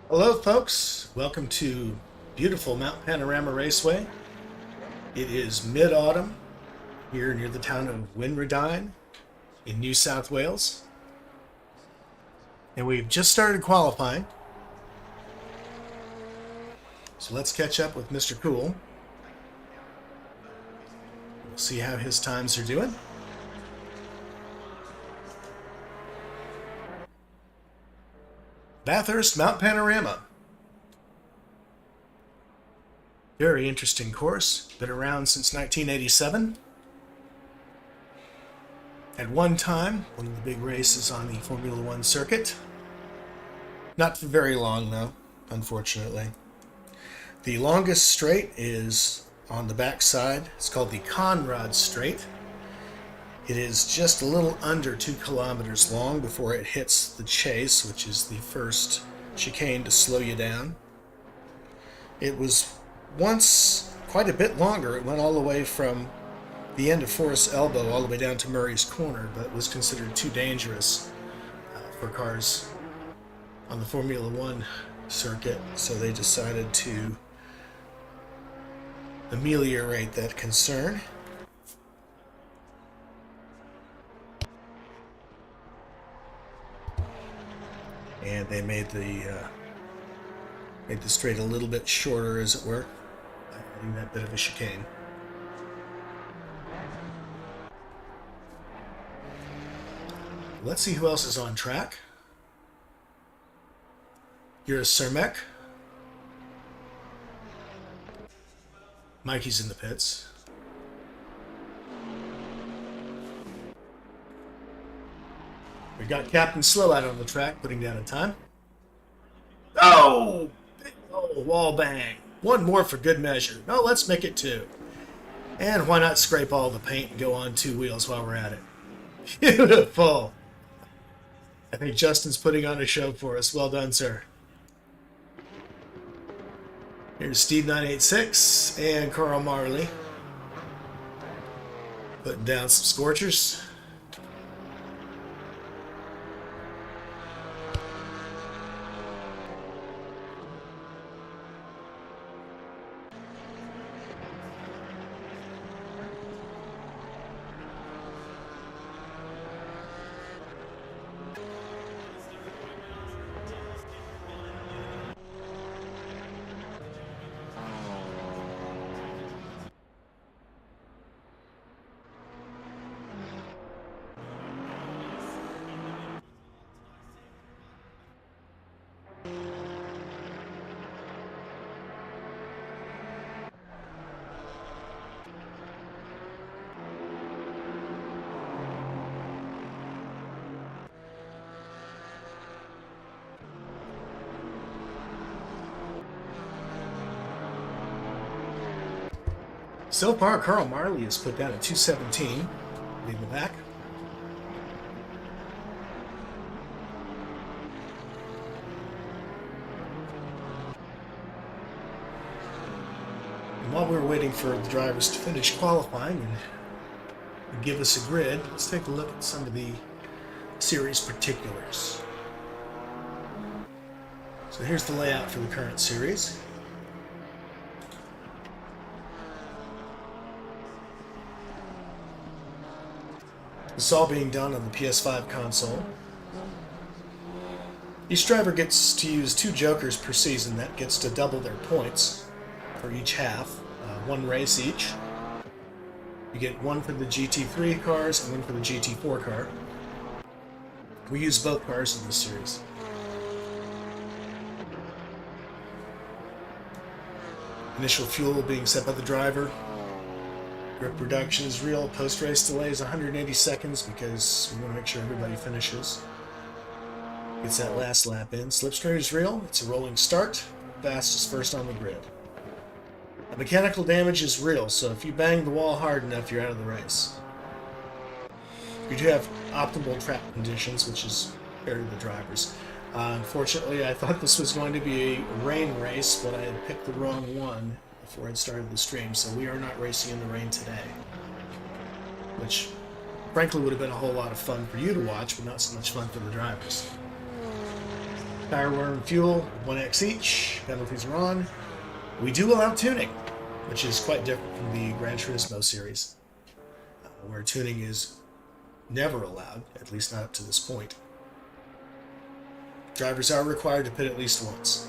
Hello, folks. Welcome to beautiful Mount Panorama Raceway. It is mid-autumn here near the town of Winradine in New South Wales. And we've just started qualifying. So let's catch up with Mr. Cool. We'll see how his times are doing. Bathurst Mount Panorama. Very interesting course. Been around since 1987. At one time, one of the big races on the Formula One circuit. Not for very long, though, unfortunately. The longest straight is on the back side. It's called the Conrad Straight. It is just a little under 2 kilometers long before it hits the chase, which is the first chicane to slow you down. It was once quite a bit longer. It went all the way from the end of Forest Elbow all the way down to Murray's Corner, but was considered too dangerous for cars on the Formula One circuit, so they decided to ameliorate that concern. And they made the straight a little bit shorter, as it were, by adding that bit of a chicane. Let's see who else is on track. Here's Cermek. Mikey's in the pits. We got Captain Slow out on the track, putting down a time. Oh! Wall bang. One more for good measure. No, let's make it 2. And why not scrape all the paint and go on 2 wheels while we're at it? Beautiful. I think Justin's putting on a show for us. Well done, sir. Here's Steve 986 and Carl Marley. Putting down some scorchers. So far, Carl Marley has put down a 217, leading the back. And while we're waiting for the drivers to finish qualifying and give us a grid, let's take a look at some of the series particulars. So here's the layout for the current series. This is all being done on the PS5 console. Each driver gets to use 2 jokers per season. That gets to double their points for each half, 1 race each. You get 1 for the GT3 cars and 1 for the GT4 car. We use both cars in this series. Initial fuel being set by the driver. Grip reduction is real. Post-race delay is 180 seconds because we want to make sure everybody finishes. Gets that last lap in. Slipstream is real. It's a rolling start. Fastest first on the grid. The mechanical damage is real, so if you bang the wall hard enough, you're out of the race. You do have optimal track conditions, which is fair to the drivers. Unfortunately, I thought this was going to be a rain race, but I had picked the wrong one before I started the stream, so we are not racing in the rain today. Which, frankly, would have been a whole lot of fun for you to watch, but not so much fun for the drivers. Tire wear and fuel, 1x each. Penalties are on. We do allow tuning, which is quite different from the Gran Turismo series, where tuning is never allowed, at least not up to this point. Drivers are required to pit at least once.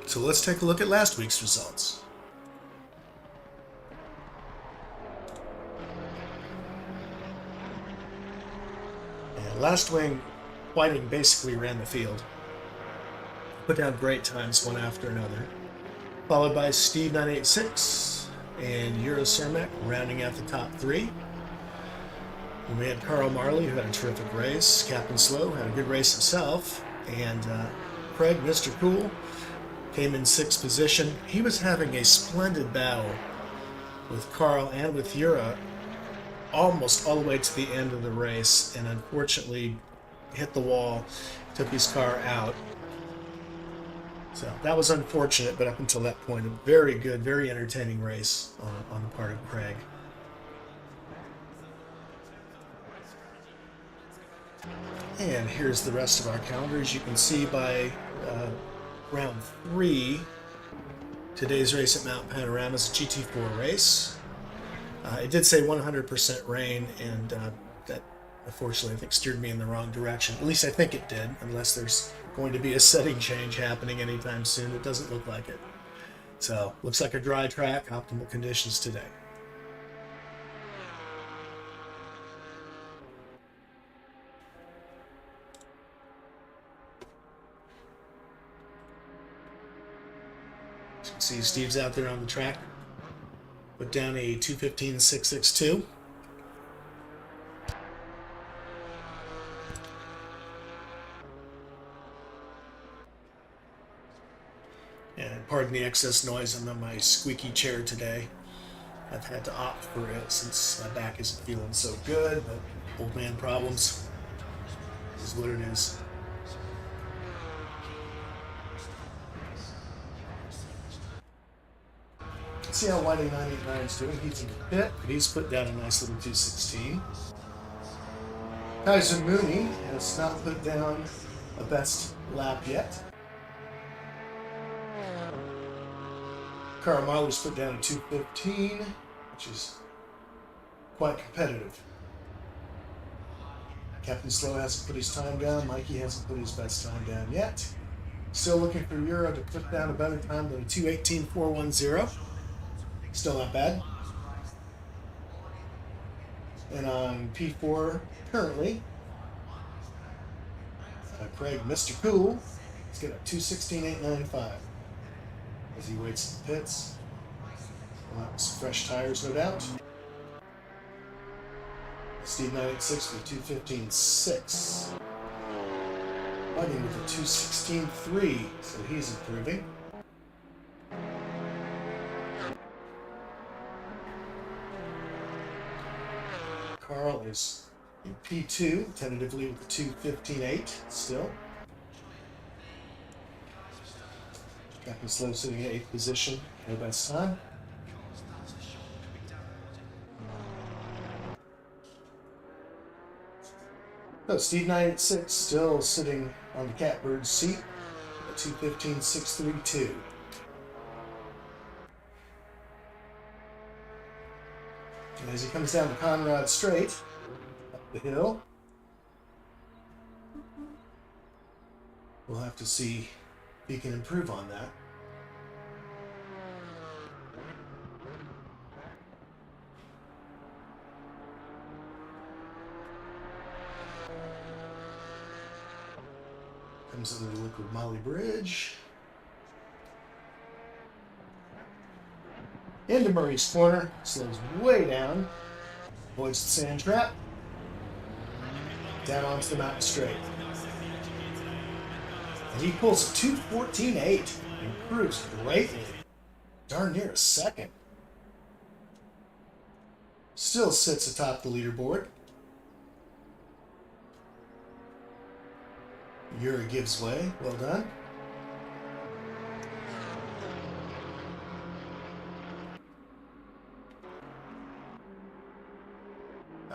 So let's take a look at last week's results. And last week, Whiting basically ran the field. Put down great times one after another. Followed by Steve 986 and Euro Cermak rounding out the top three. And we had Carl Marley, who had a terrific race. Captain Slow had a good race himself. And Craig, Mr. Cool, came in sixth position. He was having a splendid battle with Carl and with Euro almost all the way to the end of the race, and unfortunately hit the wall, took his car out. So that was unfortunate, but up until that point, a very good, very entertaining race on the part of Craig. And here's the rest of our calendar. As you can see by round 3, today's race at Mount Panorama is a GT4 race. It did say 100% rain, and that unfortunately I think steered me in the wrong direction. At least I think it did, unless there's going to be a setting change happening anytime soon. It doesn't look like it. So looks like a dry track, optimal conditions today. As you can see, Steve's out there on the track. Put down a 2:15.662. And pardon the excess noise, I'm on my squeaky chair today. I've had to opt for it since my back isn't feeling so good, but old man problems is what it is. Let's see how Whiting 989 is doing. He's in the pit, but he's put down a nice little 2:16. Kaiser Mooney has not put down a best lap yet. Carl Marler's put down a 2:15, which is quite competitive. Captain Slow hasn't put his time down. Mikey hasn't put his best time down yet. Still looking for Euro to put down a better time than a 2:18.410. Still not bad. And on P4, currently, Craig, Mr. Cool, he's got a 2:16.895 as he waits in the pits. Some fresh tires, no doubt. Steve 986 with 2:15.6. Whiting with a 2:16.3, so he's improving. Carl is in P2, tentatively with a 2:15.8 still. Captain Slow sitting in 8th position, no best time. So Steve 986 still sitting on the catbird seat at 2:15.632. And as he comes down the Conrad Straight, up the hill, we'll have to see if he can improve on that. Comes under the Liquid Molly Bridge. Into Murray's Corner, slows way down, avoids the sand trap, down onto the mountain straight. And he pulls a 2:14.8, improves greatly, darn near a second. Still sits atop the leaderboard. Yuri gives way, well done.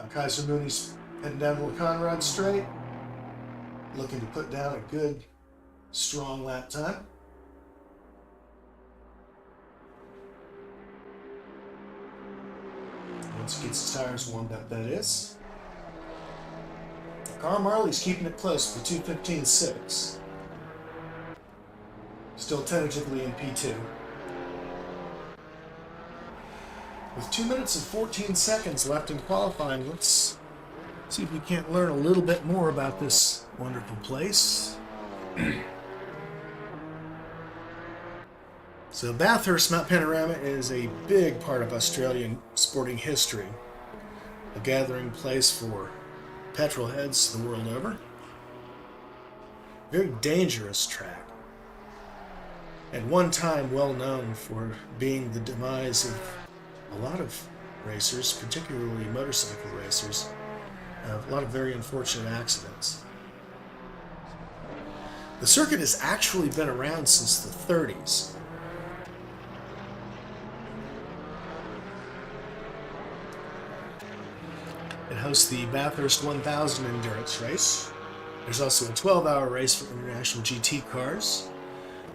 Kaiser Mooney's Heading down to Conrad Straight, looking to put down a good, strong lap time. Once he gets his tires warmed up, that is. Carl Marley's keeping it close for 2:15.6. Still tentatively in P2. With 2 minutes and 14 seconds left in qualifying, let's see if we can't learn a little bit more about this wonderful place. So Bathurst Mount Panorama is a big part of Australian sporting history. A gathering place for petrol heads the world over. Very dangerous track. At one time well known for being the demise of a lot of racers, particularly motorcycle racers. A lot of very unfortunate accidents. The circuit has actually been around since the 30s. It hosts the Bathurst 1000 endurance race. There's also a 12-hour race for international GT cars,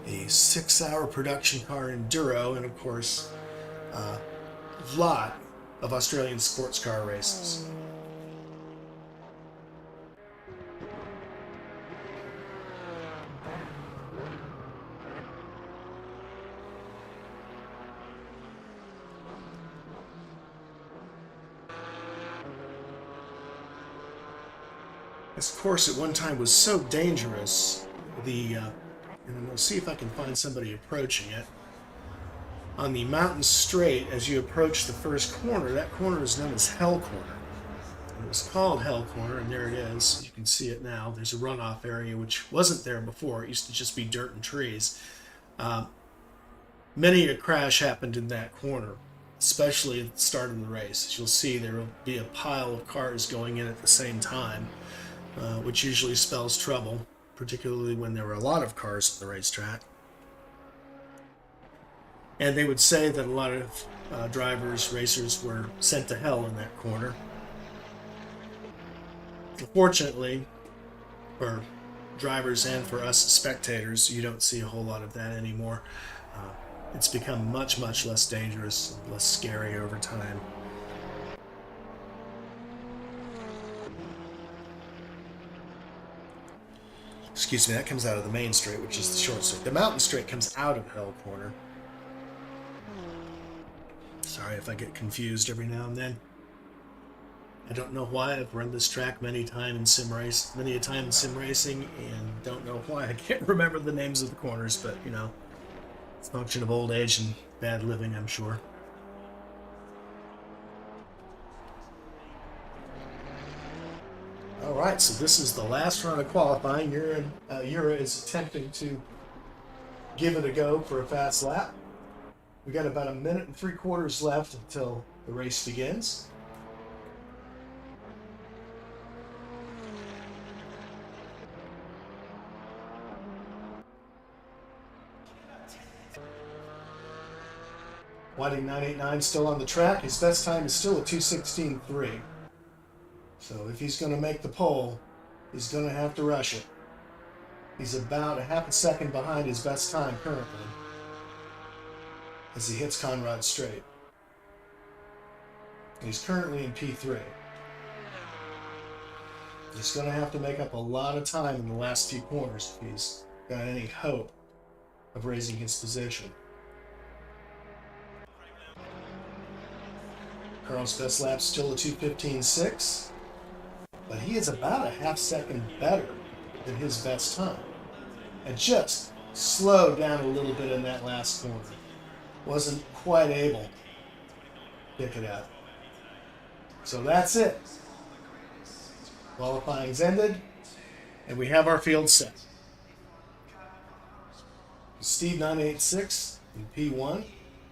a 6-hour production car enduro, and of course, a lot of Australian sports car races. This course at one time was so dangerous, and we'll see if I can find somebody approaching it. On the mountain straight, as you approach the first corner, that corner is known as Hell Corner. And it was called Hell Corner, and there it is. You can see it now. There's a runoff area which wasn't there before. It used to just be dirt and trees. Many a crash happened in that corner, especially at the start of the race. As you'll see, there will be a pile of cars going in at the same time, which usually spells trouble, particularly when there were a lot of cars on the racetrack. And they would say that a lot of drivers, racers, were sent to hell in that corner. Fortunately, for drivers and for us spectators, you don't see a whole lot of that anymore. It's become much, much less dangerous, less scary over time. Excuse me, that comes out of the main straight, which is the short straight. The mountain straight comes out of Hell Corner. Sorry if I get confused every now and then. I don't know why. I've run this track many a time in sim racing, and don't know why I can't remember the names of the corners, but you know, it's a function of old age and bad living, I'm sure. Alright, so this is the last round of qualifying. Ura is attempting to give it a go for a fast lap. We got about 1 minute and 3/4 left until the race begins. Whiting 989 still on the track. His best time is still a 2:16.3. So if he's going to make the pole, he's going to have to rush it. He's about a half a second behind his best time currently as he hits Conrad Straight. He's currently in P3. He's going to have to make up a lot of time in the last few corners if he's got any hope of raising his position. Carl's best lap's still a 2:15.6, but he is about a half second better than his best time. And just slowed down a little bit in that last corner. Wasn't quite able to pick it up. So that's it. Qualifying's ended, and we have our field set. Steve 986 in P1,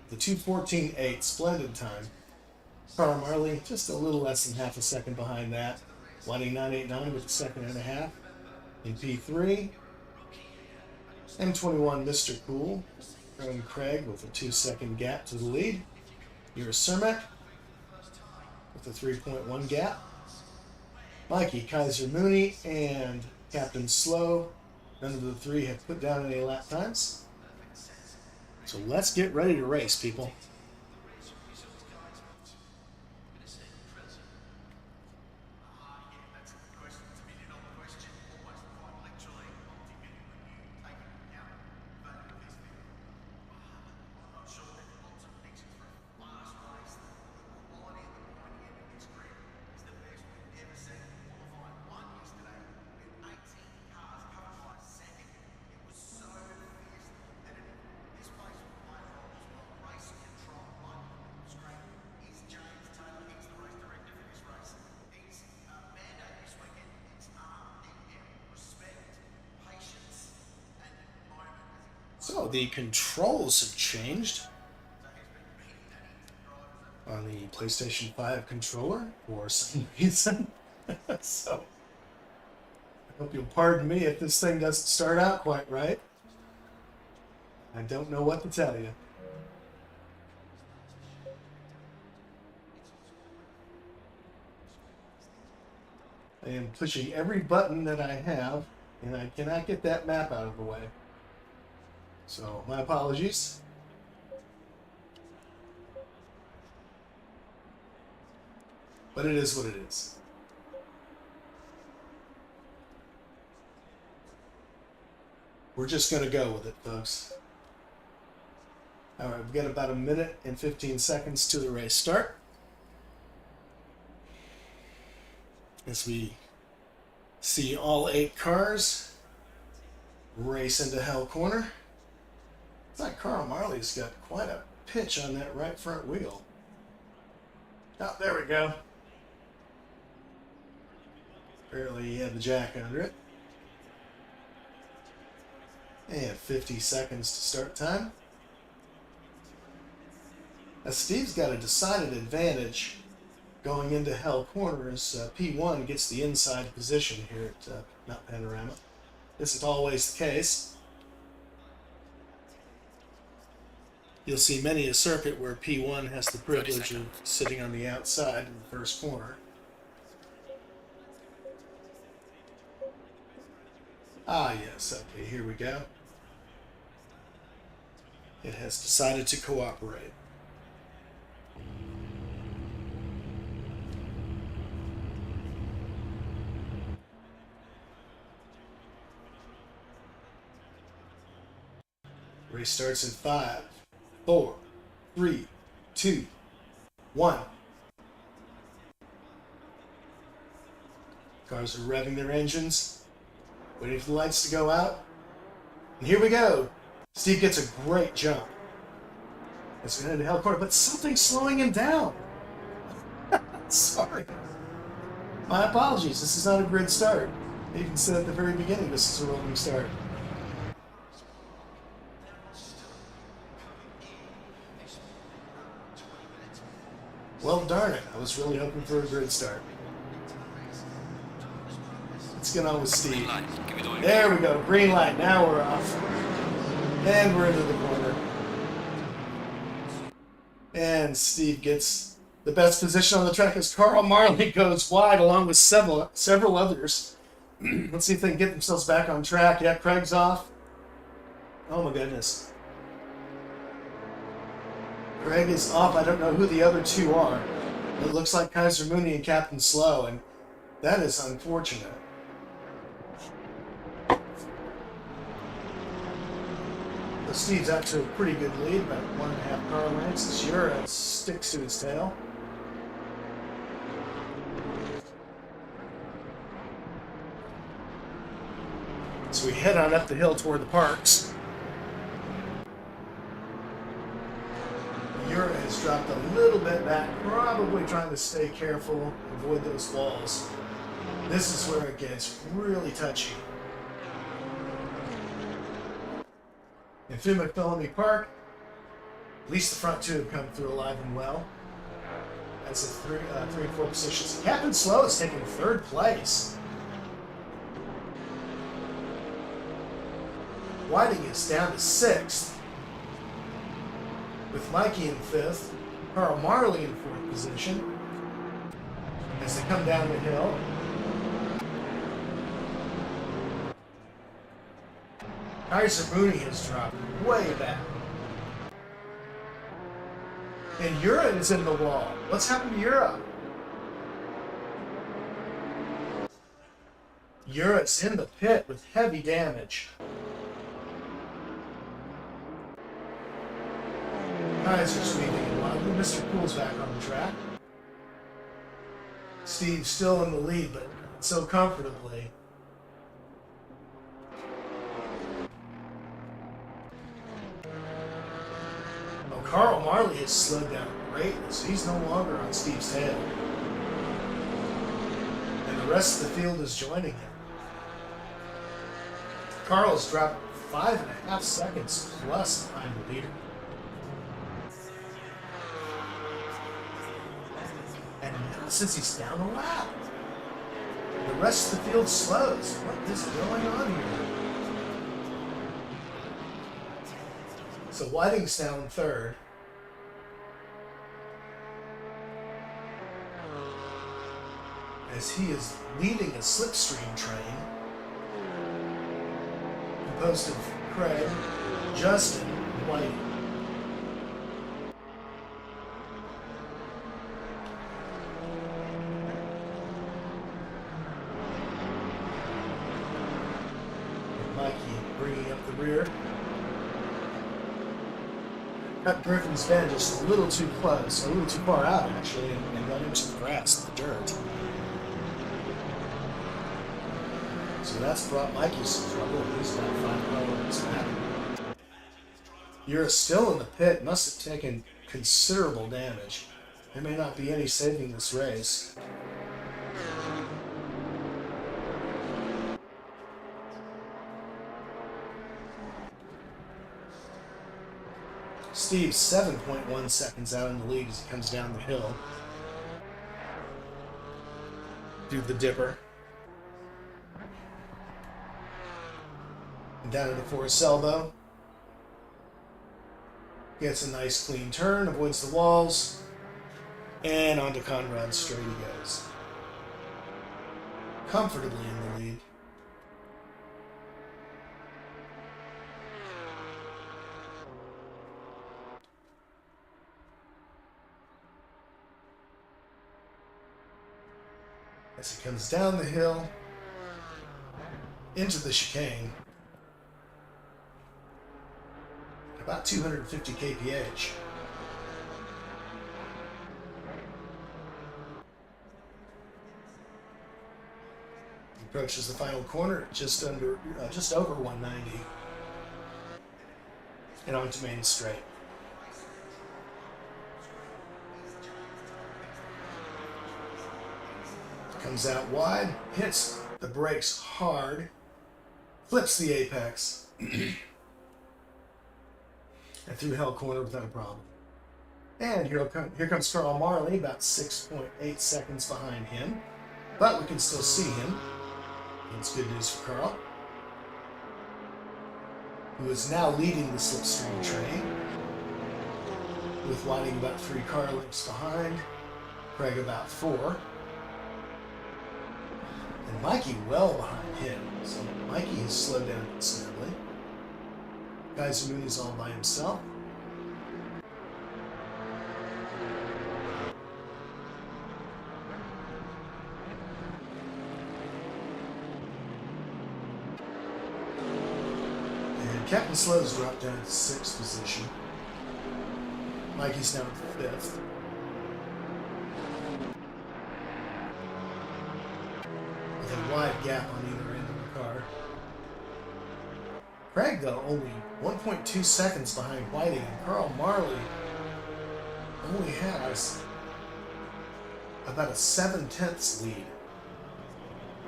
the 2:14.8, splendid time. Carl Marley just a little less than half a second behind that. Whiting 989 with a second and a half in P3. M21 Mr. Cool, Aaron Craig with a 2-second gap to the lead. Ura Cermak with a 3.1 gap. Mikey, Kaiser Mooney, and Captain Slow. None of the three have put down any lap times. So let's get ready to race, people. So the controls have changed on the PlayStation 5 controller for some reason. So I hope you'll pardon me if this thing doesn't start out quite right. I don't know what to tell you. I am pushing every button that I have, and I cannot get that map out of the way. So, my apologies. But it is what it is. We're just going to go with it, folks. Alright, we've got about 1 minute and 15 seconds to the race start. As we see all 8 cars race into Hell Corner. It's like Carl Marley's got quite a pitch on that right front wheel. Oh, there we go. Apparently he had the jack under it. And 50 seconds to start time. Now Steve's got a decided advantage going into Hell Corner as P1 gets the inside position here at Mount Panorama. This is always the case. You'll see many a circuit where P1 has the privilege of sitting on the outside in the first corner. Ah, yes, okay, here we go. It has decided to cooperate. Race starts in 5, 4, 3, 2, 1. Cars are revving their engines, waiting for the lights to go out. And here we go. Steve gets a great jump. As we head into Hell Corner, but something's slowing him down. Sorry. My apologies. This is not a grid start. They even said at the very beginning this is a rolling start. Well, darn it. I was really hoping for a grid start. Let's get on with Steve. There we go. Green light. Now we're off. And we're into the corner. And Steve gets the best position on the track as Carl Marley goes wide along with several others. Let's see if they can get themselves back on track. Yeah, Craig's off. Oh my goodness. Craig is off. I don't know who the other two are. It looks like Kaiser Mooney and Captain Slow, and that is unfortunate. So Steve's out to a pretty good lead, about 1.5 car lengths. As Jura sticks to his tail. So we head on up the hill toward the parks. Jura has dropped a little bit back, probably trying to stay careful, avoid those walls. This is where it gets really touchy. And through McPhillamy Park, at least the front two have come through alive and well. That's a 3 and 4 positions. Captain Slow is taking 3rd place. Whiting is down to 6th. With Mikey in 5th, Carl Marley in 4th position. As they come down the hill, Kaiser Mooney has dropped way back. And Ura is in the wall. What's happened to Ura? Ura's in the pit with heavy damage. Kaiser's leading it wildly. Mr. Cool's back on the track. Steve's still in the lead, but not so comfortably. Oh, Carl Marley has slowed down greatly, so he's no longer on Steve's tail. And the rest of the field is joining him. Carl's dropped 5.5 seconds plus behind the leader. And now, since he's down a lap, the rest of the field slows. What is going on here? So Whiting's down third. As he is leading a slipstream train composed of Craig, Justin, and Whiting. Mikey bringing up the rear. Cut Griffin's bend just a little too close, a little too far out actually, and got into the grass, the dirt. So that's brought Mikey some trouble. He's about 5 levels back. You're still in the pit, must have taken considerable damage. There may not be any saving this race. Steve's 7.1 seconds out in the lead as he comes down the hill. Do the dipper. And down into Forest Elbow. Gets a nice clean turn, avoids the walls, and onto Conrad straight he goes. Comfortably in the lead. As he comes down the hill, into the chicane, about 250 kph. He approaches the final corner just over 190, and onto Main Straight. Comes out wide, hits the brakes hard, flips the apex, and through Hell Corner without a problem. And here comes Carl Marley, about 6.8 seconds behind him, but we can still see him. It's good news for Carl, who is now leading the slipstream train, with Whiting about 3 car lengths behind, Craig about 4. And Mikey well behind him, so Mikey has slowed down considerably. Kaiser Mooney's all by himself. And Captain Slow's dropped down to 6th position. Mikey's down to 5th. A wide gap on either end of the car. Craig, though, only 1.2 seconds behind Whiting, and Carl Marley only has about a 7/10 lead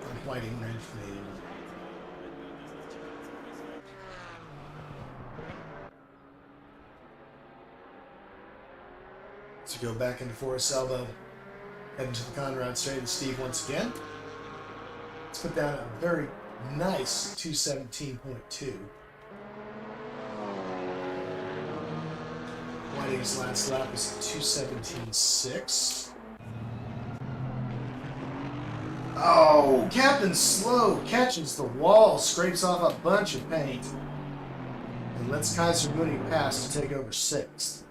on Whiting and Canadian. So go back into Forest Elbow, head into the Conrad Straight and Steve once again. Let's put down a very nice 217.2. Whiting's last lap was 217.6. Oh, Captain Slow catches the wall, scrapes off a bunch of paint. and lets Kaiser Mooney pass to take over 6th.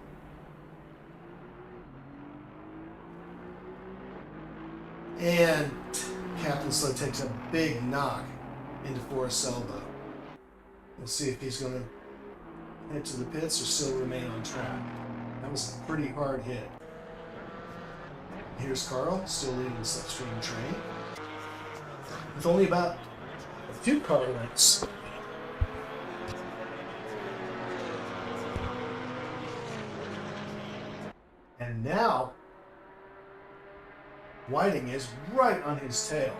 And Captain Slow takes a big knock into Forrest's elbow. We'll see if he's going to head to the pits or still remain on track. That was a pretty hard hit. Here's Carl, still leading the slipstream train, with only about a few car lengths. And now, Whiting is right on his tail.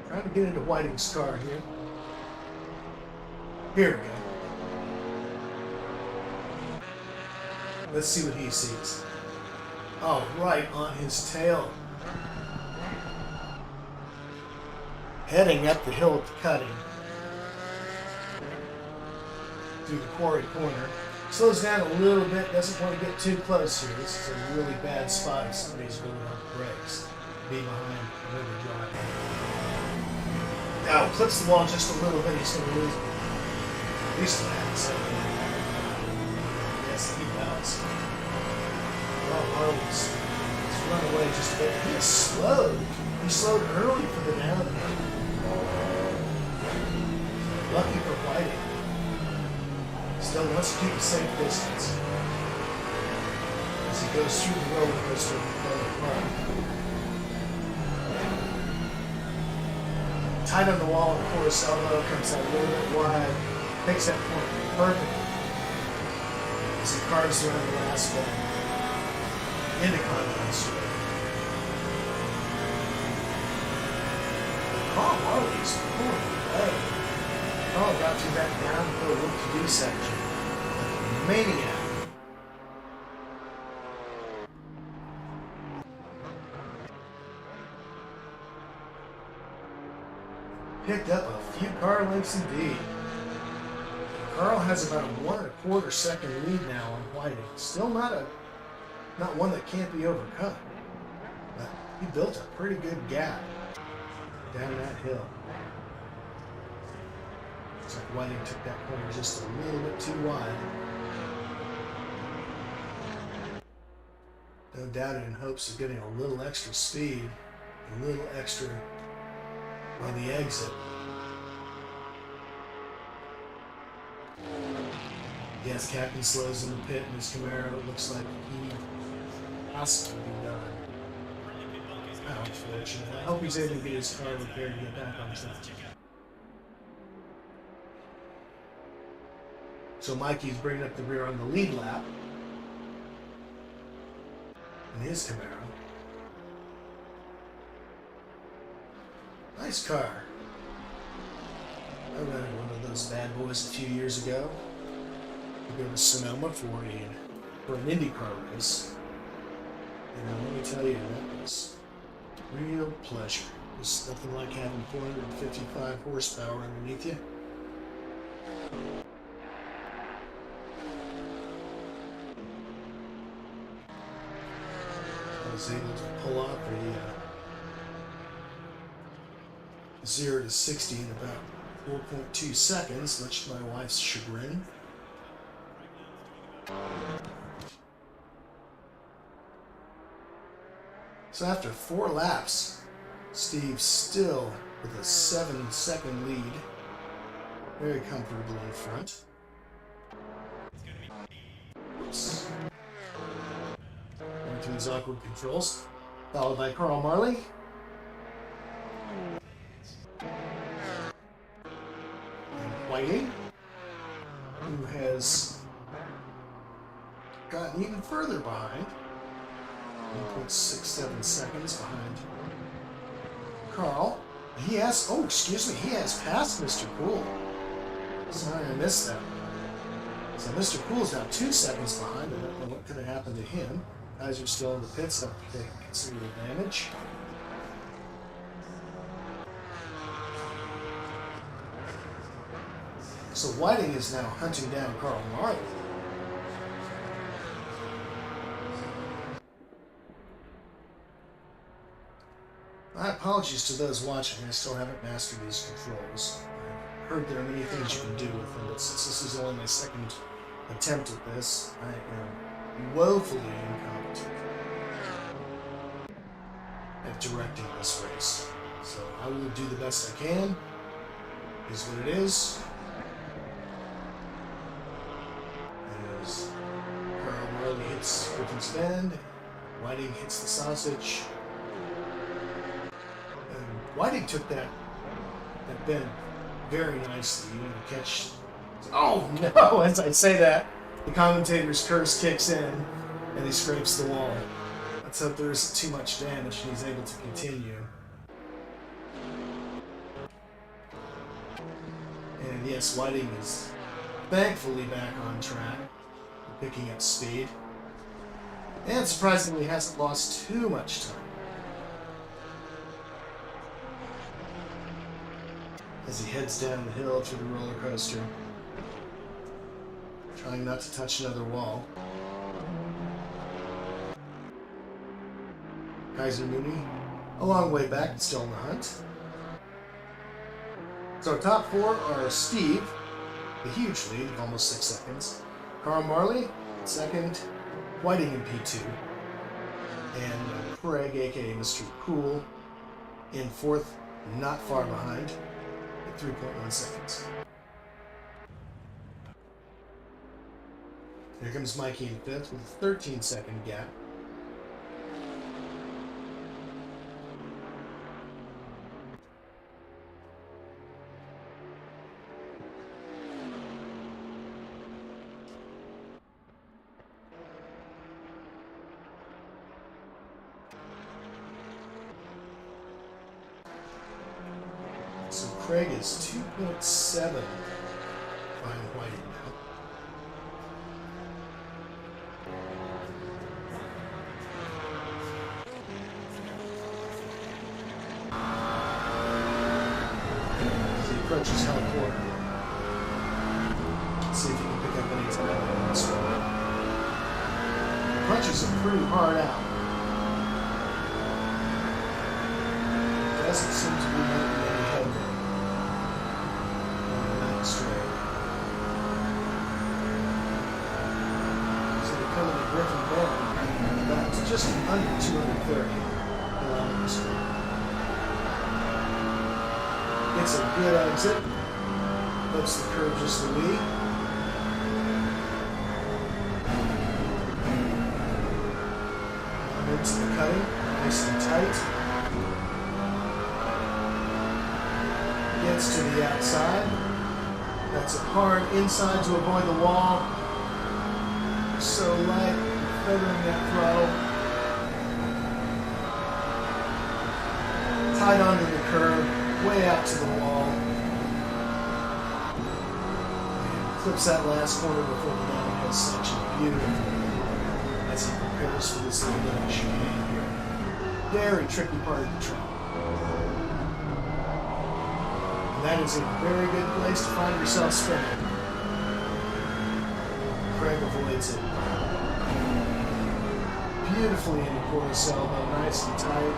Trying to get into Whiting's car here. Here we go. Let's see what he sees. Oh, right on his tail. Heading up the hill at the cutting. Through the quarry corner. Slows down a little bit, doesn't want to get too close here. This is a really bad spot if somebody's really on the brakes. Be behind another driver. Now, clips the wall just a little bit, he's going to lose at least a half a second. Yes, he does. Oh, Harley's run away just a bit. He is slowed. He slowed early for the downhill. Lucky for Whiting. Still wants to keep a safe distance as he goes through the roller coaster of McPhillamy Park. Tight on the wall, of course, elbow comes out a little bit wide, takes that point perfectly as he carves around the last bend into Continental Street. Carl Marley's pulling away. Carl got through that downhill loop-to-do section like a maniac. Picked up a few car lengths indeed. Carl has about a 1 1/4 second lead now on Whiting. Still not one that can't be overcome. But he built a pretty good gap down that hill. Looks like Whiting took that corner just a little bit too wide. No doubt in hopes of getting a little extra speed, a little extra on the exit. Yes, Captain Slow's in the pit in his Camaro. It looks like he has to be done. How unfortunate. I hope he's able to get his car repaired and get back on track. So Mikey's bringing up the rear on the lead lap in his Camaro. Nice car. I rented one of those bad boys a few years ago. We go to Sonoma for an IndyCar race. And let me tell you, that was real pleasure. There's nothing like having 455 horsepower underneath you. I was able to pull off a 0 to 60 in about 4.2 seconds, much to my wife's chagrin. So after 4 laps, Steve's still with a 7-second lead, very comfortable in front. Oops. Going through these awkward controls, followed by Carl Marley. Whiting, who has gotten even further behind, 1.67 seconds behind Carl. He has passed Mr. Cool. Sorry, I missed that. So Mr. Cool's now 2 seconds behind. I don't know what could have happened to him. Guys are still in the pits, have to take considerable damage. So Whiting is now hunting down Carl Marley. My apologies to those watching. I still haven't mastered these controls. I've heard there are many things you can do with them, but since this is only my second attempt at this, I am woefully incompetent at directing this race. So I will do the best I can. Is what it is. As Carl Marley hits Griffin's Bend, Whiting hits the sausage. And Whiting took that bend very nicely. You want to catch. Oh no! As I say that, the commentator's curse kicks in and he scrapes the wall. Let's hope there isn't too much damage and he's able to continue. And yes, Whiting is thankfully back on track, picking up speed. And surprisingly hasn't lost too much time. As he heads down the hill through the roller coaster, trying not to touch another wall. Kaiser Mooney, a long way back, still in the hunt. So top four are Steve, the huge lead of almost 6 seconds. Carl Marley, second. Whiting in P2. And Craig, aka Mr. Cool, in fourth, not far behind, at 3.1 seconds. Here comes Mikey in fifth with a 13-second gap. So Craig is 2.7 behind Whiting now. As he approaches Hell Quarter. Let's see if he can pick up any time on this one. Punches him pretty hard out. Doesn't seem to be making any headway on the night straight. So they're coming to Griffin Bend, about just under 230 kilometers per hour. Gets a good exit, lets the curve just a wee. Into the cutting, nice and tight. Gets to the outside. That's it hard inside to avoid the wall. So light, feathering that throttle. Tight onto the curve, way out to the wall. And clips that last corner before the downhill section beautifully as he prepares for this little chicane here. Very tricky part of the track. That is a very good place to find yourself spinning. Craig avoids it. Beautifully in the Corsa elbow, nice and tight.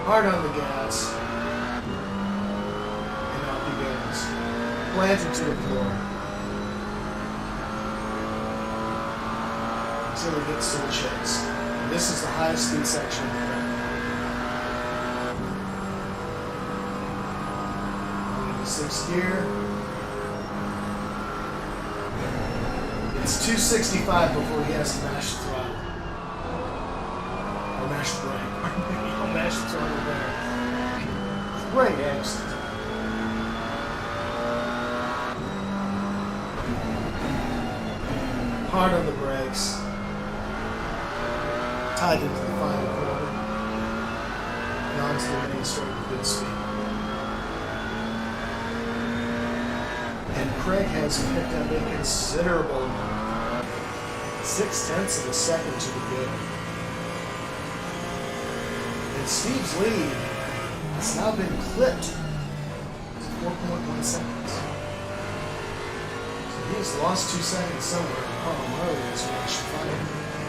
Hard on the gas. And off he goes. Planted to the floor. Until he gets to the chase. And this is the highest speed section of the track. Sixth gear. It's 265 before he has to mash the throttle. Or mash the brake. He'll mash the throttle there. Great exit. Hard on the brakes. Tied into the final corner. And onto the main straight with good speed. And Craig has picked up a considerable amount. 0.6 of a second to the good. And Steve's lead has now been clipped to 4.1 seconds. He's lost 2 seconds somewhere, and Carl Marley has managed to find him.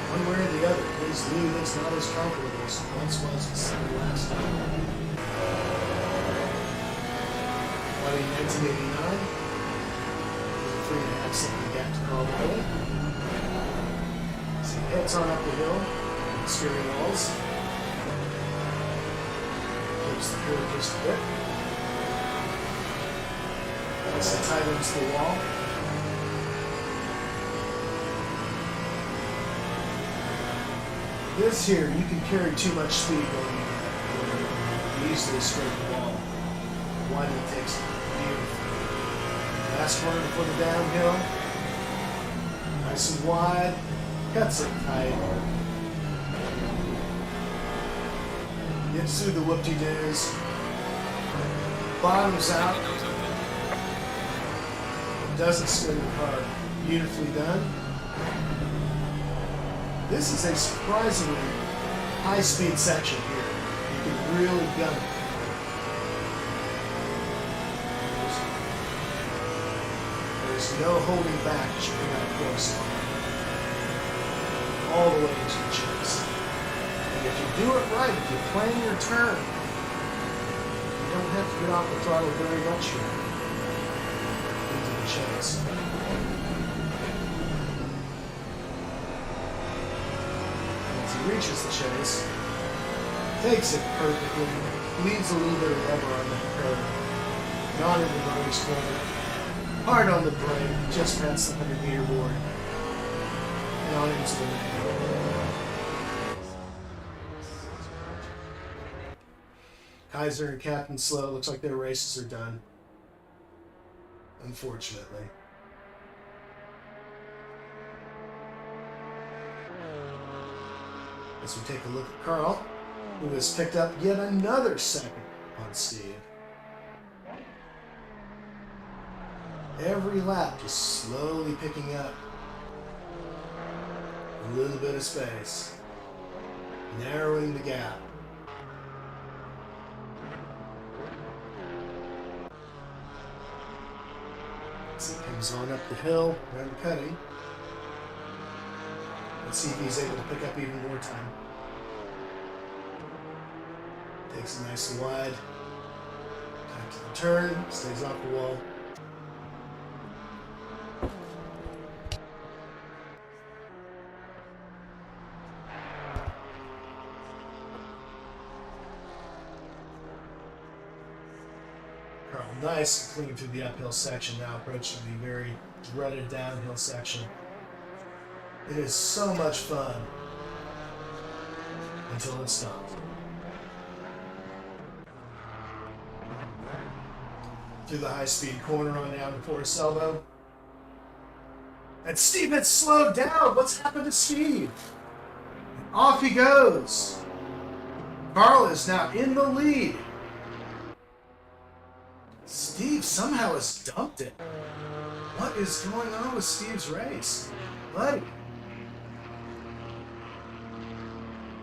One way or the other, his lead is not as comfortable as it once was at second last time. In 1989, a 3.5-second gap to Carl Marley. So he heads on up the hill, steering walls. Keeps the curve just a bit. Gets it tight into the wall. This here, you can carry too much speed going in there. You easily scrape the wall. Winding takes it beautifully. Last corner before the downhill. Nice and wide. Cuts it tight. Gets through the whoop-de-doos. Bottoms out. Doesn't spin the car. Beautifully done. This is a surprisingly high-speed section here. You can really gun it. There's no holding back as you come out of Corsa. All the way into the chase. And if you do it right, if you're playing your turn, you don't have to get off the throttle very much here into the chase. Once he reaches the chase, takes it perfectly, leaves a little bit of rubber on that curve, not in the bonus corner. Hard on the brake, just past the 100-meter board, and on into the main. Kaiser and Captain Slow, looks like their races are done. Unfortunately. As we take a look at Carl, who has picked up yet another second on Steve. Every lap just slowly picking up a little bit of space, narrowing the gap. As he comes on up the hill, around the cutting. Let's see if he's able to pick up even more time. Takes it nice and wide. Back to the turn, stays off the wall. Nice and clean through the uphill section, now approaching the very dreaded downhill section. It is so much fun until it's not. Through the high-speed corner on down to Forest Elbow. And Steve had slowed down. What's happened to Steve? And off he goes. Carl is now in the lead. Steve somehow has dumped it. What is going on with Steve's race? Buddy.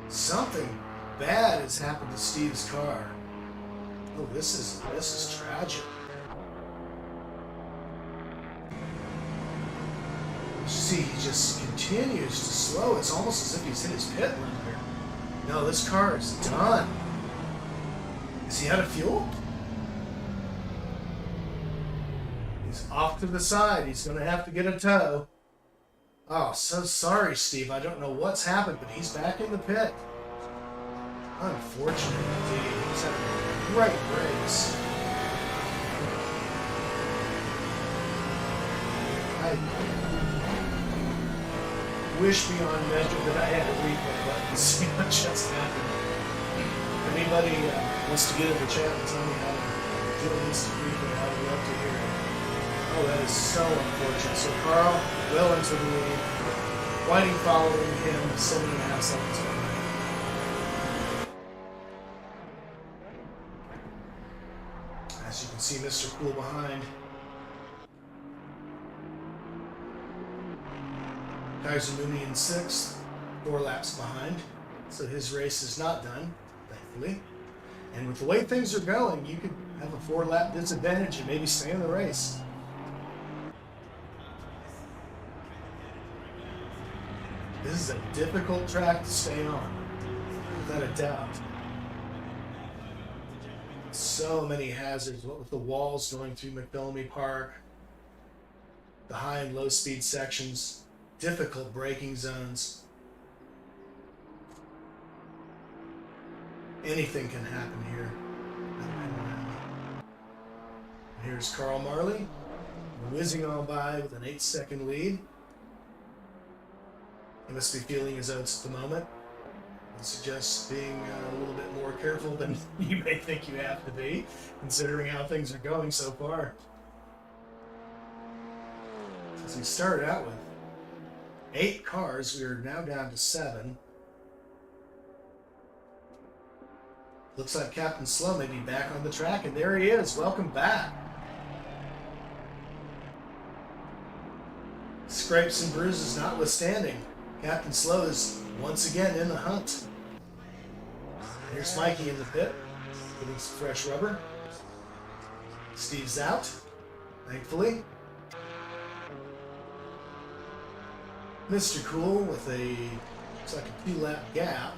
Something bad has happened to Steve's car. Oh, this is tragic. You see, he just continues to slow. It's almost as if he's hit his pit limiter. No, this car is done. Is he out of fuel? Off to the side. He's going to have to get a tow. Oh, so sorry, Steve. I don't know what's happened, but he's back in the pit. Unfortunate indeed. He's had a great race. I wish beyond measure that I had a replay button to see what just happened. If anybody wants to get in the chat and tell me how to do this replay, I would love to hear it. Oh, that is so unfortunate. So Carl, well into the lead. Whiting following him 7.5 seconds behind. As you can see, Mr. Cool behind. Kaiser Mooney in 6th, 4 laps behind. So his race is not done, thankfully. And with the way things are going, you could have a 4-lap disadvantage and maybe stay in the race. This is a difficult track to stay on, without a doubt. So many hazards, what with the walls going through McPhillamy Park, the high and low speed sections, difficult braking zones. Anything can happen here. Here's Carl Marley, whizzing on by with an 8-second lead. He must be feeling his oats at the moment. I suggest being a little bit more careful than you may think you have to be, considering how things are going so far. As we started out with 8 cars, we are now down to 7. Looks like Captain Slow may be back on the track, and there he is. Welcome back. Scrapes and bruises notwithstanding, Captain Slow is once again in the hunt. Here's Mikey in the pit, getting some fresh rubber. Steve's out, thankfully. Mr. Cool with a, looks like a 2-lap gap,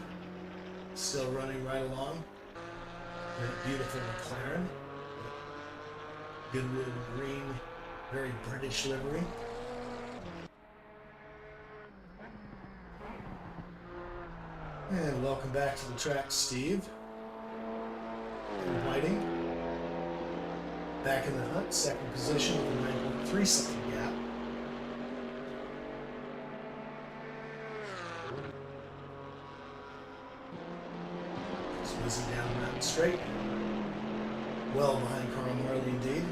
still running right along. Beautiful McLaren. Goodwood green, very British livery. And welcome back to the track, Steve. And Whiting. Back in the hunt, second position with a 9.3 second gap. Just whizzing down the mountain straight. Well behind Carl Marley indeed.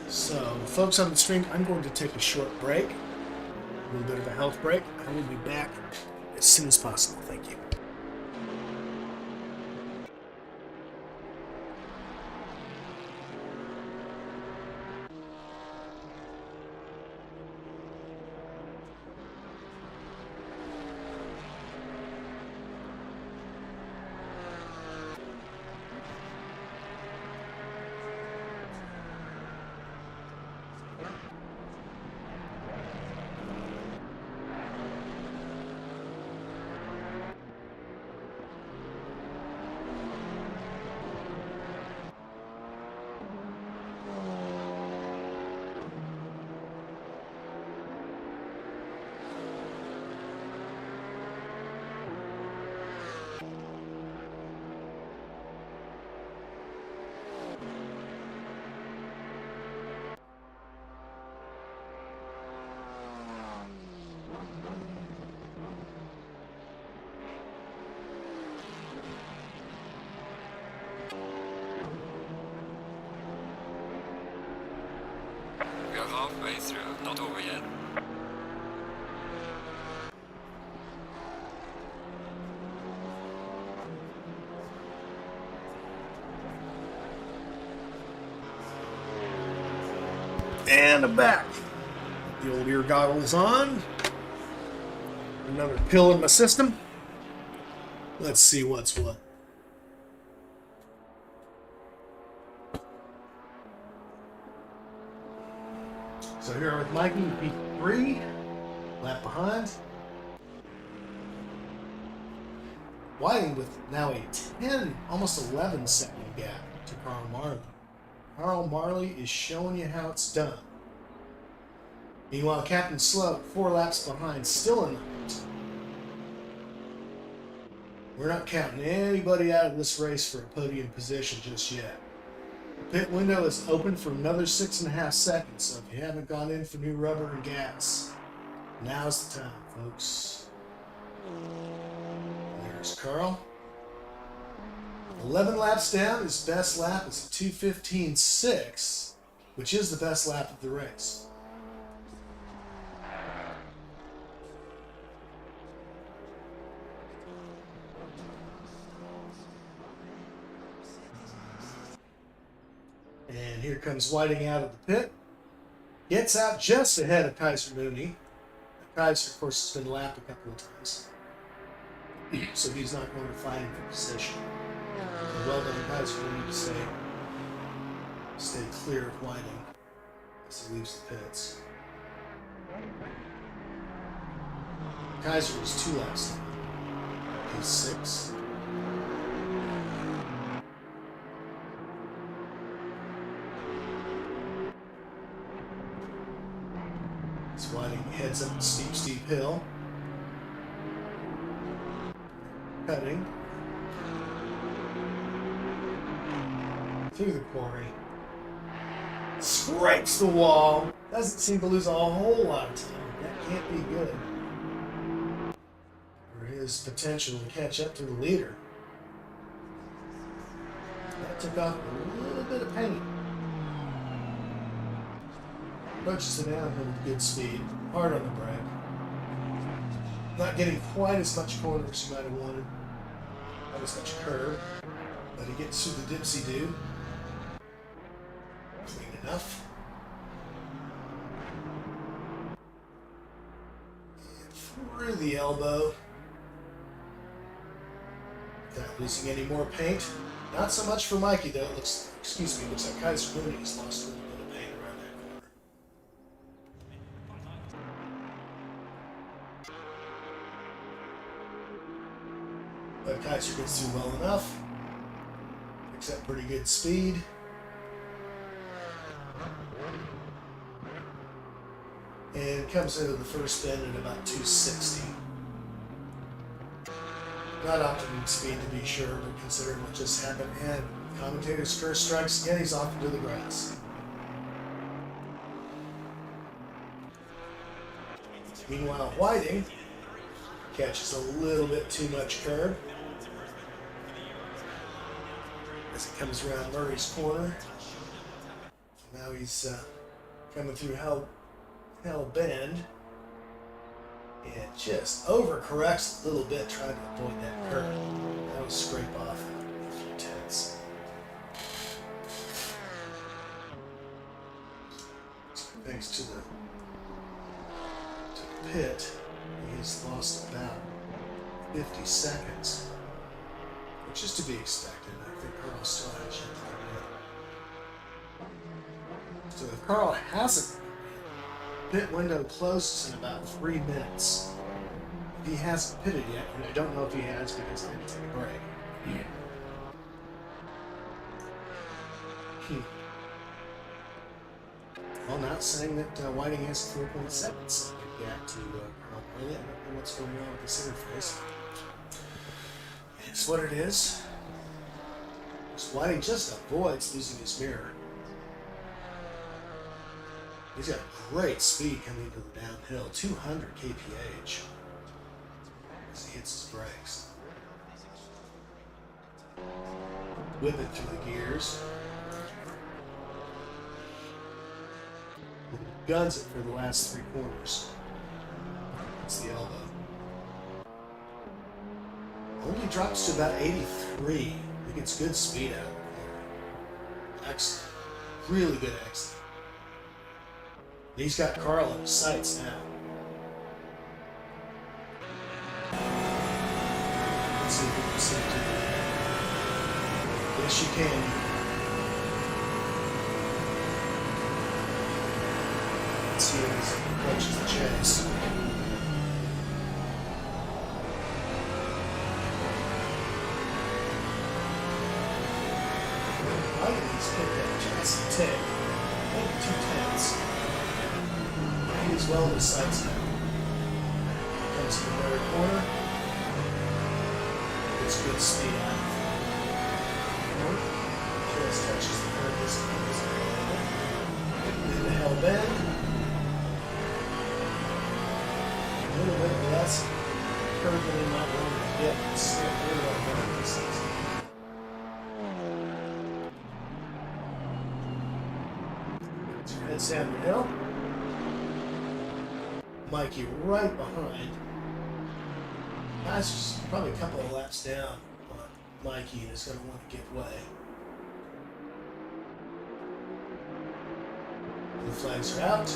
So, folks on the stream, I'm going to take a short break, a little bit of a health break. I will be back as soon as possible. Thank you. We are halfway through, not over yet. And I'm back. The old ear goggles on. Another pill in my system. Let's see what's what. So here with Mikey, P3, lap behind. Whiting with now a 10, almost 11 second gap to Carl Marley. Carl Marley is showing you how it's done. Meanwhile, Captain Slow, 4 laps behind, still in the hunt. We're not counting anybody out of this race for a podium position just yet. The pit window is open for another 6.5 seconds, so if you haven't gone in for new rubber and gas, now's the time, folks. There's Carl. 11 laps down, his best lap is a 2:15.6, which is the best lap of the race. And here comes Whiting out of the pit. Gets out just ahead of Kaiser Mooney. Kaiser, of course, has been lapped a couple of times. So he's not going to fight him for position. So well done, Kaiser. We need to stay clear of Whiting as he leaves the pits. Kaiser was 2 laps down. He's 6. As Whiting heads up a steep hill. Cutting through the quarry. Scrapes the wall. Doesn't seem to lose a whole lot of time. That can't be good for his potential to catch up to the leader. That took off a little bit of paint. Approaches the downhill with good speed. Hard on the brake. Not getting quite as much corner as you might have wanted. Not as much curve. But he gets through the dipsy-do. Clean enough. And through the elbow. Without losing any more paint. Not so much for Mikey though. It looks like Kaiser Mooney has lost a little bit of paint around that corner. But Kaiser gets through well enough. Picks up pretty good speed. And comes into the first bend at about 260. Not optimum speed to be sure, but considering what just happened, and commentator's curse strikes again, he's off into the grass. Meanwhile, Whiting catches a little bit too much curb as he comes around Murray's corner. Now he's coming through Hell Bend and just overcorrects a little bit trying to avoid that curve. That was scrape off a few tenths. So thanks to the pit, he's lost about 50 seconds, which is to be expected. I think Carl still has yet to come in. So if Carl hasn't, pit window closes in about 3 minutes. If he hasn't pitted yet, and I don't know if he has because I didn't take a break. Well, not saying that Whiting has 4.7 second gap to Carl Murray. I don't know what's going on with this interface. It's what it is. So Whiting just avoids losing his mirror. He's got great speed coming into the downhill, 200 kph as he hits his brakes. Whipping through the gears. Guns it for the last 3 corners. It's the elbow. Only drops to about 83. I think it's good speed out of there. Excellent. Really good exit. He's got Carl in his sights now. Let's see if we can see it. Yes, you can. Let's see as he approaches the chase. I think he's picked up just a tick. Maybe 2 tenths. He's well in his sights now. Comes to the very corner. Gets good speed out. Just touches the curve as it comes into Hell Bend. A little bit less curve than he might want to get. It's still really well done these things. Heads down the hill. Mikey right behind. That's probably a couple of laps down on Mikey and is going to want to give way. The flags are out.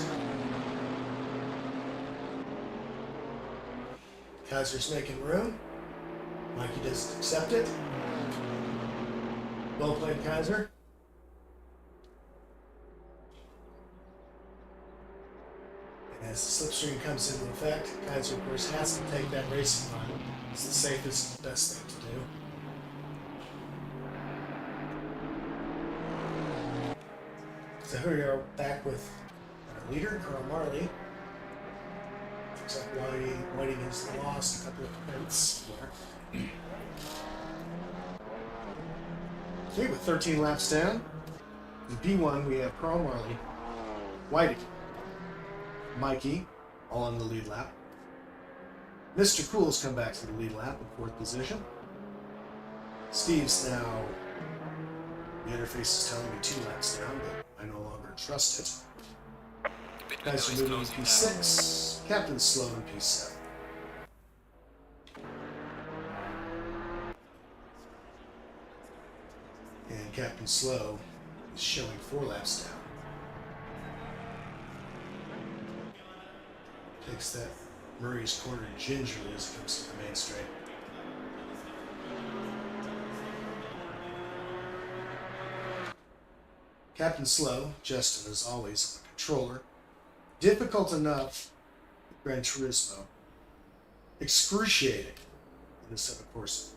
Kaiser's making room. Mikey doesn't accept it. Well played, Kaiser. As the slipstream comes into effect, Kaiser, of course, has to take that racing line. It's the safest, best thing to do. So here we are back with our leader, Carl Marley. Looks like Whiting has lost a couple of points there. Okay, with 13 laps down, in P1 we have Carl Marley, Whiting, Mikey, all in the lead lap. Mr. Cool's come back to the lead lap in 4th position. Steve's now, the interface is telling me 2 laps down, but I no longer trust it. Guys are moving in P6, Captain's slow in P7. And Captain Slow is showing 4 laps down. Takes that Murray's corner gingerly as it comes to the main straight. Captain Slow, Justin as always, on the controller. Difficult enough with Gran Turismo. Excruciating in the Assetto Corsa.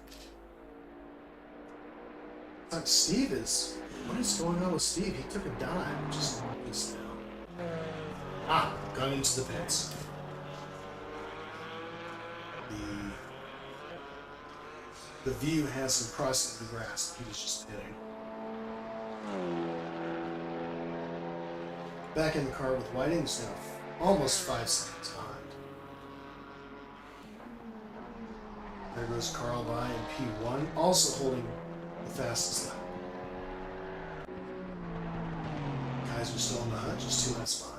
Like Steve is. What is going on with Steve? He took a dive just now. Ah, gone into the pits. The view has him crossing the grass. He was just hitting. Back in the car with Whiting's now almost 5 seconds behind. There goes Carl by in P1, also holding the fastest lap. Kaiser still on the hunt, just 2 laps behind.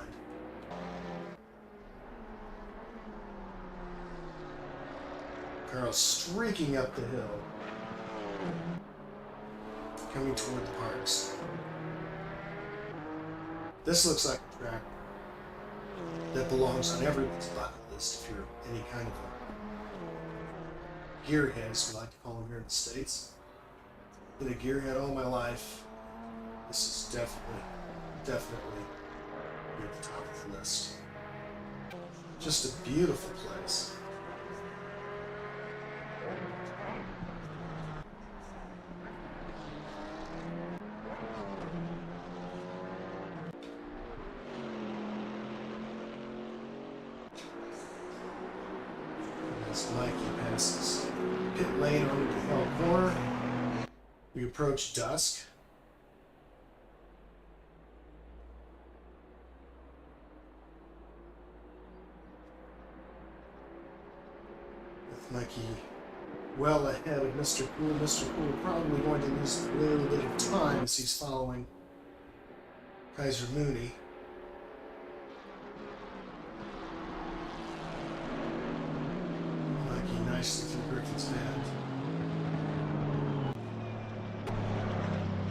Carl's streaking up the hill, coming toward the parks. This looks like a track that belongs on everyone's bucket list if you're any kind of a gearhead, as we like to call them here in the States. Been a gearhead all my life. This is definitely near the top of the list. Just a beautiful place. As Mikey passes pit lane onto the hill corner, we approach dusk. With Mikey well ahead of Mr. Cool. Mr. Cool probably going to lose a little bit of time as he's following Kaiser Mooney. Mikey nicely through Griffin's band.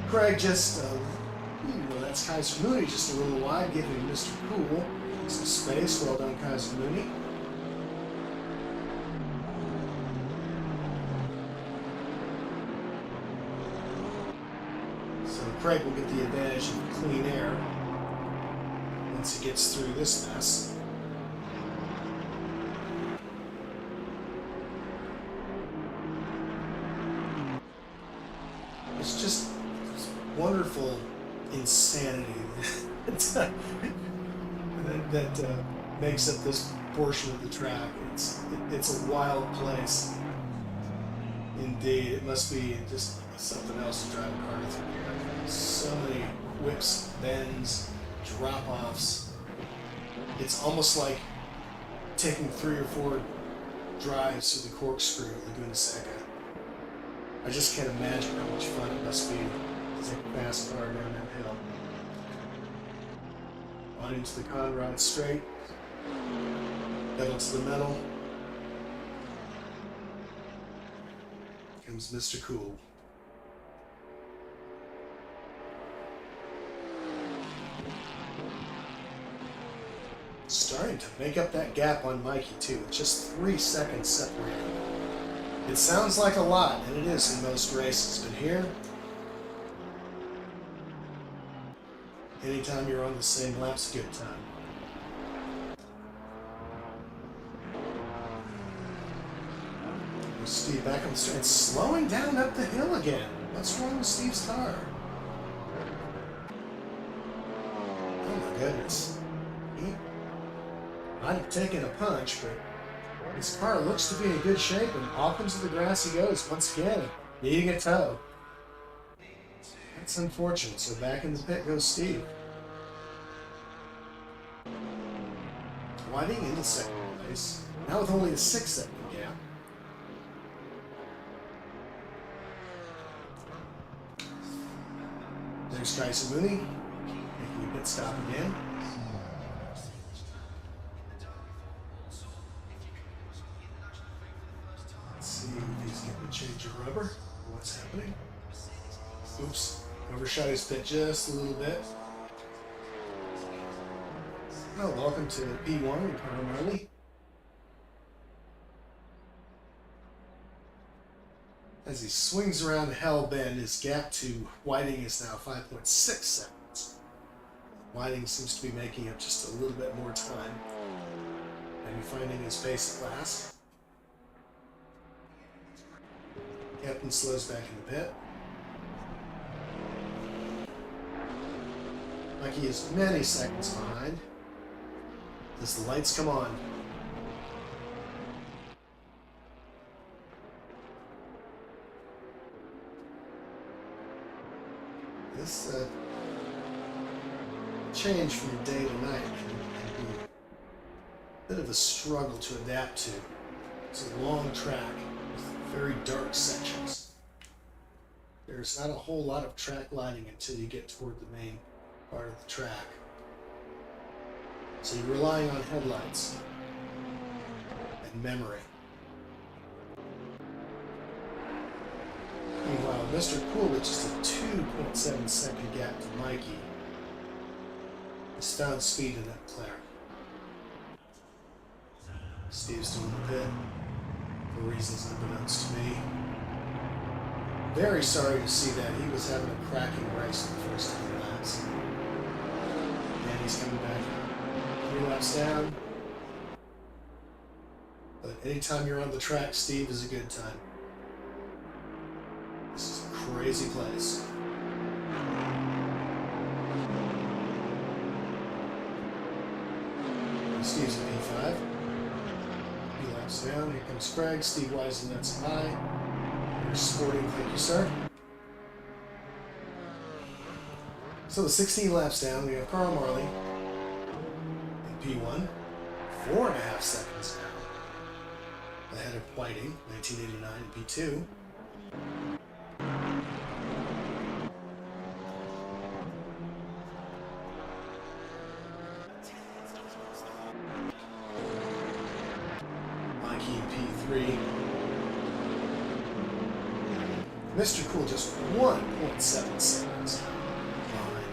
Craig just, well, that's Kaiser Mooney just a little wide, giving Mr. Cool some space. Well done, Kaiser Mooney. So Craig will get the advantage of clean air once he gets through this mess. It's just wonderful insanity that makes up this portion of the track. It's a wild place. Indeed, it must be just something else to drive a car through here. So many whips, bends, drop-offs. It's almost like taking 3 or 4 drives through the corkscrew at Laguna Seca. I just can't imagine how much fun it must be to take a fast car down that hill. On into the Conrad straight, pedal to the metal. Comes Mr. Cool. Starting to make up that gap on Mikey too. It's just 3 seconds separated. It sounds like a lot, and it is in most races, but here, anytime you're on the same lap's a good time. Steve back on the straight, slowing down up the hill again. What's wrong with Steve's car? Oh my goodness. He might have taken a punch, but his car looks to be in good shape, and off into the grass he goes once again, needing a tow. That's unfortunate, so back in the pit goes Steve. Whiting in the second place, now with only a 6-second gap. There's Kaisa Mooney, making a pit stop again. Let's see if he's getting a change of rubber. What's happening? Oops, overshot his pit just a little bit. Oh, welcome to P1 and Carl Marley. As he swings around the Hell Bend, his gap to Whiting is now 5.6 seconds. Whiting seems to be making up just a little bit more time. Maybe finding his pace at last. Captain slows back in the pit. Mikey is many seconds behind as the lights come on. This change from day to night can be a bit of a struggle to adapt to. It's a long track with very dark sections. There's not a whole lot of track lighting until you get toward the main part of the track. So you're relying on headlights and memory. Meanwhile, Mr. Cool with just a 2.7 second gap to Mikey has found speed in that Claire. Steve's still in the pit for reasons unbeknownst to me. Very sorry to see that. He was having a cracking race in the first 10 laps. And he's coming back 3 laps down. But anytime you're on the track, Steve, is a good time. This is a crazy place. Steve's at P5. He laps down. Here comes Craig. Steve Wisely nets high. Here's Sporting. Thank you, sir. So the 16 laps down, we have Carl Marley in P1. 4.5 seconds now ahead of Whiting, 1989 in P2. Mr. Cool just 1.7 seconds behind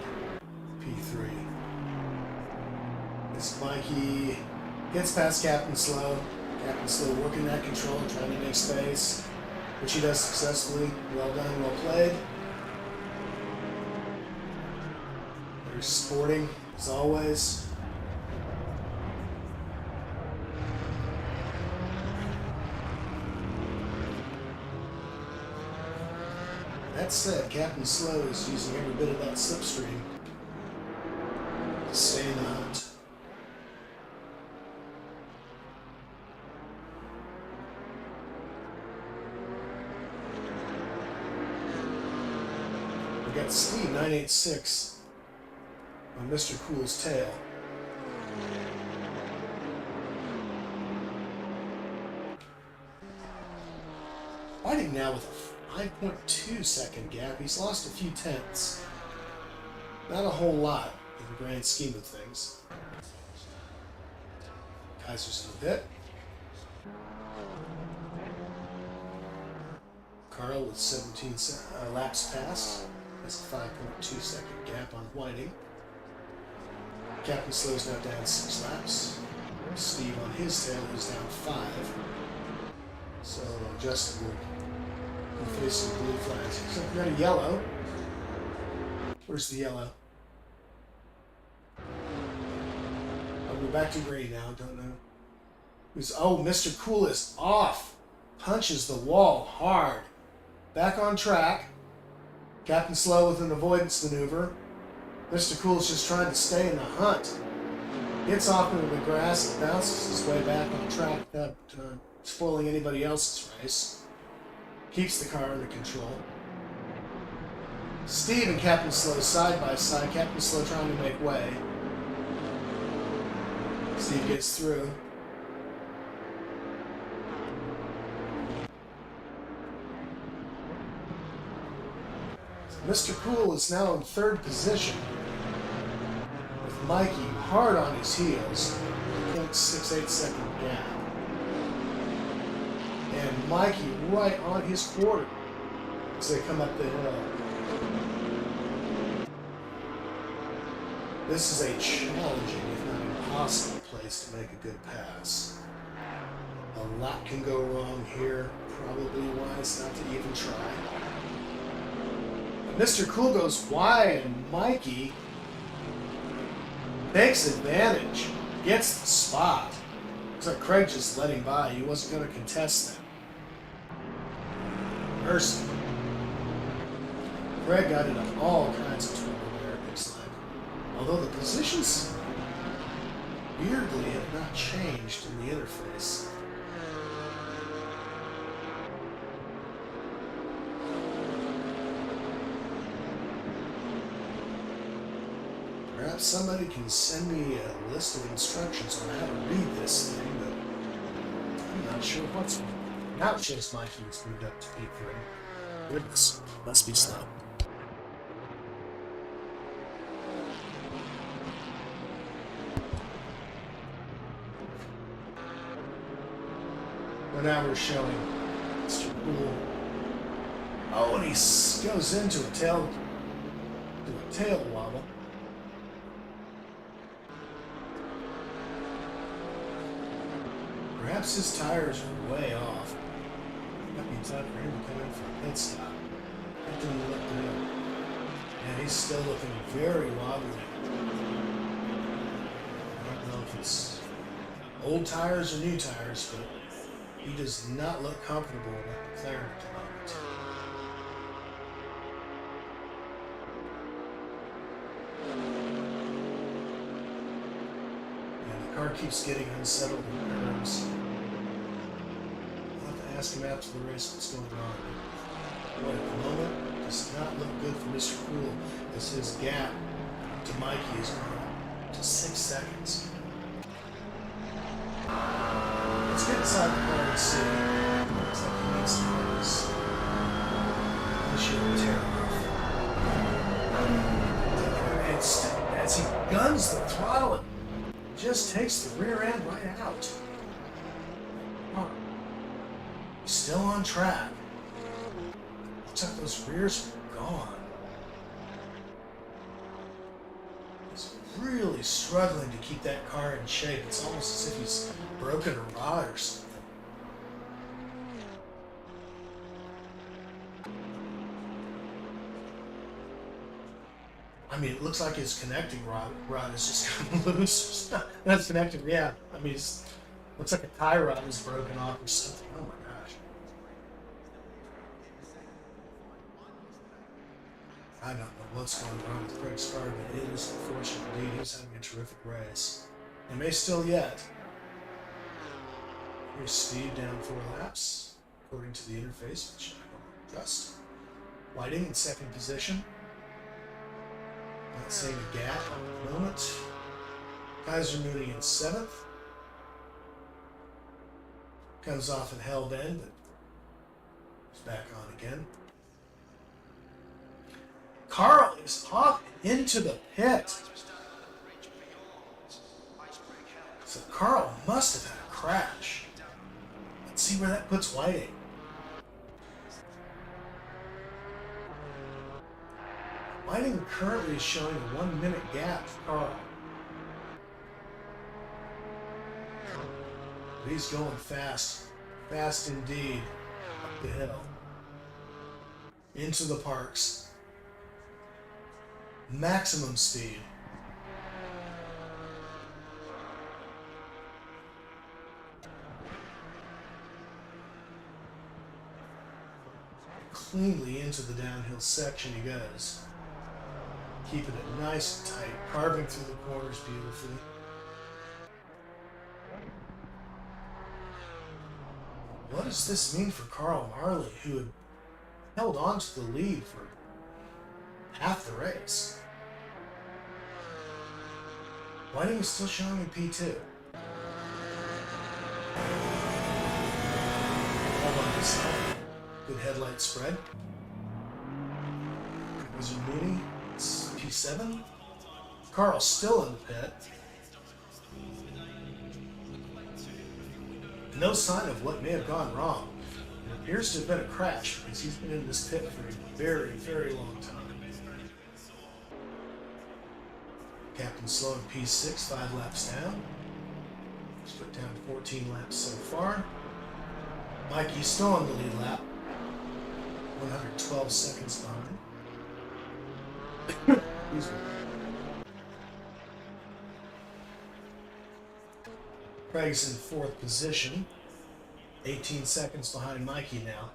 P3. As Mikey gets past Captain Slow. Captain Slow working that control, trying to make space, which he does successfully. Well done, well played. Very sporting, as always. That said, Captain Slow is using every bit of that slipstream to stay in the hunt. We got Steve 986 on Mr. Cool's tail. Fighting now with a 5.2 second gap. He's lost a few tenths. Not a whole lot in the grand scheme of things. Kaiser's in the pit. Carl with 17 laps passed. That's a 5.2 second gap on Whiting. Captain Slow's now down 6 laps. Steve on his tail is down 5. So Justin will be facing blue flags. So we got a yellow. Where's the yellow? I'll go back to green now. Don't know. Oh, Mr. Cool is off. Punches the wall hard. Back on track. Captain Slow with an avoidance maneuver. Mr. Cool is just trying to stay in the hunt. Gets off into the grass and bounces his way back on track without spoiling anybody else's race. Keeps the car under control. Steve and Captain Slow side by side. Captain Slow trying to make way. Steve gets through. Mr. Cool is now in third position, with Mikey hard on his heels, 0.68 second gap. And Mikey right on his quarter as they come up the hill. This is a challenging, if not impossible, place to make a good pass. A lot can go wrong here, probably wise not to even try. Mr. Cool goes wide, and Mikey takes advantage, gets the spot. Looks like Craig just let him by. He wasn't going to contest that. Mercy. Craig got into all kinds of trouble there, it looks like. Although the positions weirdly have not changed in the interface. Perhaps somebody can send me a list of instructions on how to read this thing, but I'm not sure what's wrong. Now it shows my keys moved up to P3. Goodness, must be slow. Well, now we're showing Mr. Cool. Oh, and he goes into a tail wobble. Perhaps his tires are way off. Might be time for him to come in for a pit stop. That didn't look good. And he's still looking very wobbly. I don't know if it's old tires or new tires, but he does not look comfortable with McLaren at the moment. And the car keeps getting unsettled in curves. Ask him after the race what's going on. Boy, at the moment, does not look good for Mr. Cool as his gap to Mikey is grown to 6 seconds. Let's get inside the car and see. Looks like he needs to harness. This should tear off. As he guns the throttle, it just takes the rear end right out. Still on track. Looks like those rears were gone. He's really struggling to keep that car in shape. It's almost as if he's broken a rod or something. I mean, it looks like his connecting rod is just kind of loose. That's connected, yeah. I mean, looks like a tie rod is broken off or something. Oh my gosh. I don't know what's going on with Craig's car, but it is unfortunate indeed. He's having a terrific race. And may still yet. Here's Steve down 4 laps, according to the interface, which I don't trust. Whiting in second position. Not seeing a gap at the moment. Kaiser Mooney in 7th. Comes off in Hell Bend, but is back on again. Carl is off into the pit. So Carl must have had a crash. Let's see where that puts Whiting. Whiting currently is showing a 1 minute gap for Carl. But he's going fast Fast indeed. Up the hill. Into the parks. Maximum speed. Cleanly into the downhill section he goes. Keeping it nice and tight, carving through the corners beautifully. What does this mean for Carl Marley, who had held on to the lead for half the race? Whiting is still showing in P2. Hold on this side. Good headlight spread. Was it Mooney? It's P7. Carl's still in the pit. No sign of what may have gone wrong. It appears to have been a crash because he's been in this pit for a very, very long time. Captain Slow in P6, 5 laps down. He's put down 14 laps so far. Mikey's still on the lead lap. 112 seconds behind. Excuse me. Craig's in 4th position. 18 seconds behind Mikey now.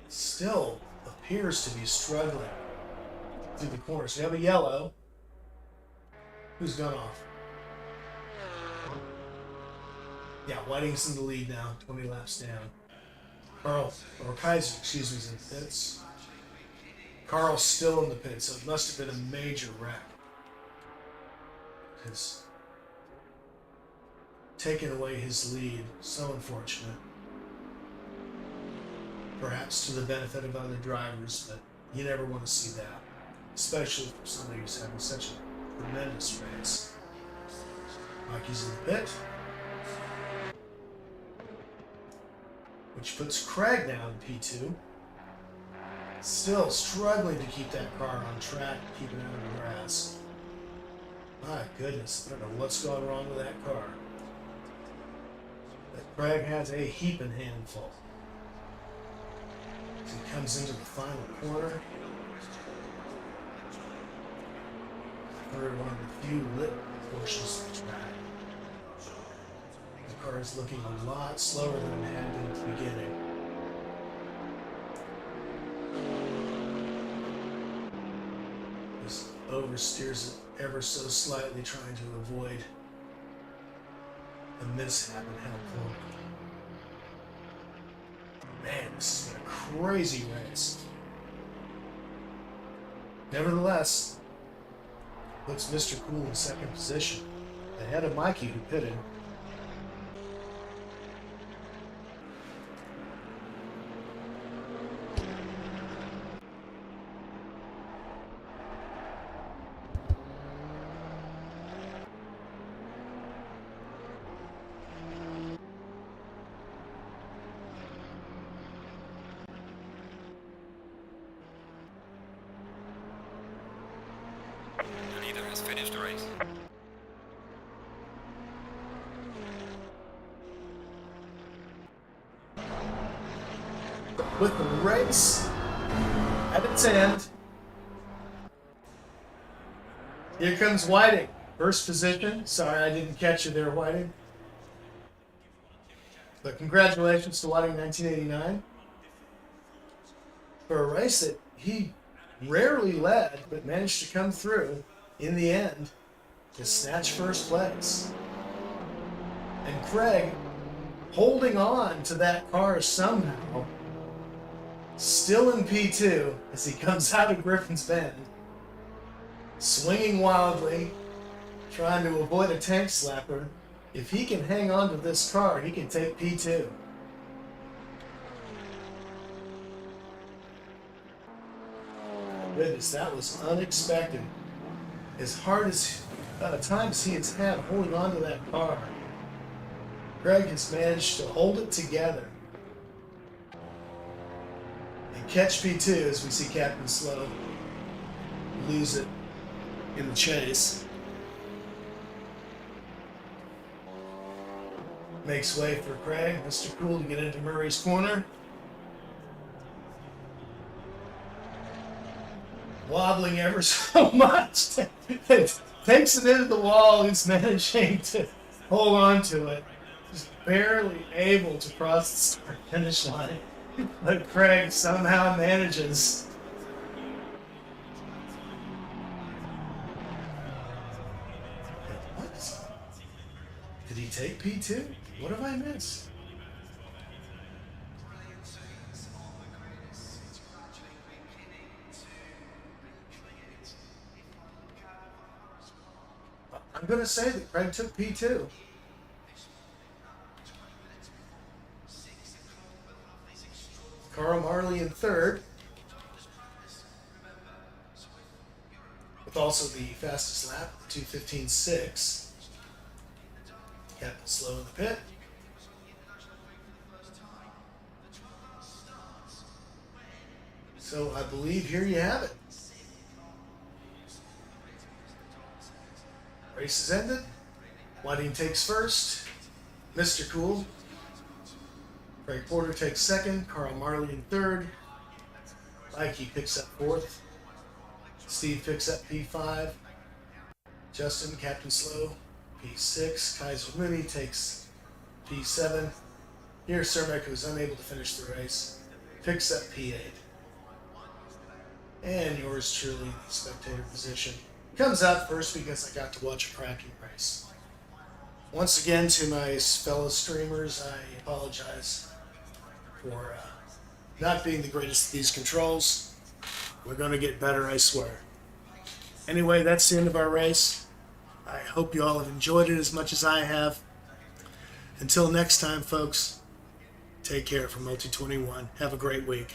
Still appears to be struggling through the corners. We have a yellow. Who's gone off? Yeah, Whiting's in the lead now, 20 laps down. Kaiser, excuse me, is in the pits. Carl's still in the pits, so it must have been a major wreck. Because taking away his lead, so unfortunate. Perhaps to the benefit of other drivers, but you never want to see that. Especially for somebody who's having such a tremendous race. Mikey's in the pit. Which puts Craig down in P2. Still struggling to keep that car on track, keep it out of the grass. My goodness, I don't know what's going wrong with that car. But Craig has a heaping handful. As he comes into the final corner. Third one of the few lit portions of the track. The car is looking a lot slower than it had been at the beginning. Just oversteers it ever so slightly, trying to avoid a mishap in Hell Corner. Man, this has been a crazy race. Nevertheless, puts Mr. Cool in 2nd position, ahead of Mikey, who pitted. The leader has finished the race. With the race at its end, here comes Whiting. 1st position. Sorry I didn't catch you there, Whiting. But congratulations to Whiting 1989 for a race that he rarely led, but managed to come through in the end to snatch 1st place. And Craig holding on to that car somehow, still in P2 as he comes out of Griffin's Bend, swinging wildly, trying to avoid a tank slapper. If he can hang on to this car, he can take P2. Goodness, that was unexpected. As hard as times he has had holding on to that car, Greg has managed to hold it together and catch P2 as we see Captain Slow lose it in the chase. Makes way for Craig, Mr. Cool, to get into Murray's corner. Wobbling ever so much. It takes it into the wall. He's managing to hold on to it. Just barely able to cross the start finish line. But Craig somehow manages. What? Did he take P2? What have I missed? I'm going to say that Craig took P2. Carl Marley in third. With also the fastest lap, 2:15.6. Captain Slow in the pit. So I believe here you have it. Race is ended. Whiting takes first. Mr. Cool. Craig Porter takes second. Carl Marley in third. Mikey picks up fourth. Steve picks up P5. Justin, Captain Slow, P6. Kaiser Mooney takes P7. Here, Cermak, who's unable to finish the race, picks up P8. And yours truly, the spectator position, comes out first because I got to watch a cracking race. Once again, to my fellow streamers, I apologize for not being the greatest at these controls. We're going to get better, I swear. Anyway, that's the end of our race. I hope you all have enjoyed it as much as I have. Until next time, folks, take care from Multi-21. Have a great week.